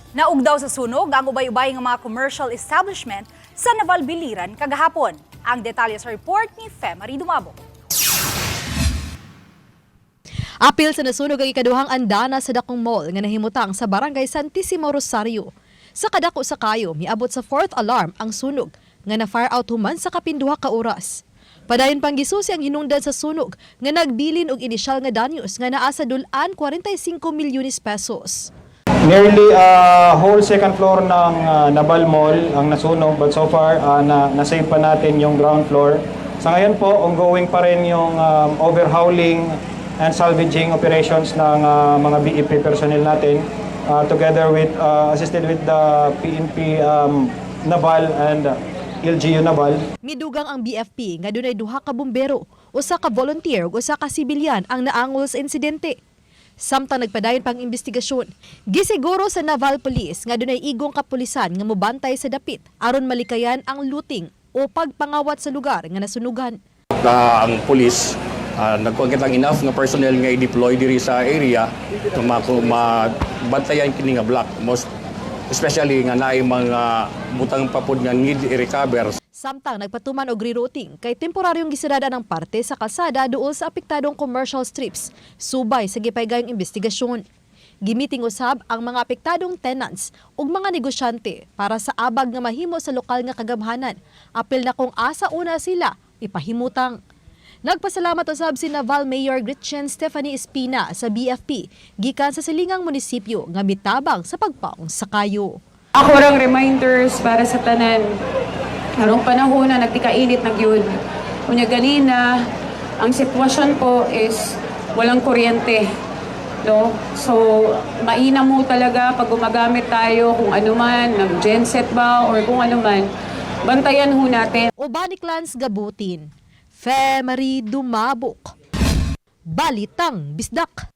Naugdaw sa sunog ang ubay-ubay ng mga commercial establishment sa Naval Biliran kagahapon. Ang detalye sa report ni Femari Dumabo. Apil sa nasunog ang ikaduhang andana sa dakong mall nga nahimutang sa Barangay Santissimo Rosario. Sa kadako sa kayo, miabot sa 4th alarm ang sunog nga na-fire out human sa kapinduha ka oras. Padayon pang gisusi ang hinungdan sa sunog nga nagbilin og inisyal nga danyos nga naa sa dulan 45 milyones pesos. Nearly whole second floor ng Naval Mall ang nasunog, but so far na-save pa natin yung ground floor. Sa ngayon po, ongoing pa rin yung overhauling and salvaging operations ng mga BEP personnel natin together with assisted with the PNP Naval and LGU Naval. Midugang ang BFP nga dunay duha ka bombero, usa ka volunteer ug usa ka sibilyan ang naangol sa insidente. Samtang nagpadayon pang investigasyon, gisiguro sa Naval Police nga dunay igong kapulisan nga mobantay sa dapit aron malikayan ang looting o pagpangawat sa lugar nga nasunugan. Ang police nagkuha lang enough nga personnel nga i-deploy diri sa area to mabantayan kini nga block, most especially nga naay mga butang papud nga need i-recover. Samtang nagpatuman og rerouting kay temporaryong gisirada ng parte sa kalsada duol sa apektadong commercial strips, subay sa gipaygayong investigasyon. Gimiting usab ang mga apektadong tenants ug mga negosyante para sa abag nga mahimo sa lokal nga kagamhanan. Apil na kung asa una sila ipahimutang. Nagpasalamat usab si Naval Mayor Gretchen Stephanie Espina sa BFP gikan sa silingang munisipyo nga mitabang sa pagpaong sa kayo. Ako rang reminders para sa tanan. Karong panahon na nagtikainit na gyud. Unya ganina, ang sitwasyon po is walang kuryente. No? So, mainam mo talaga pag gumagamit tayo kung ano man, ng genset ba or kung ano man, bantayan ho natin. Ubani Clans Gabutin, Femari Dumabok, Balitang Bisdak.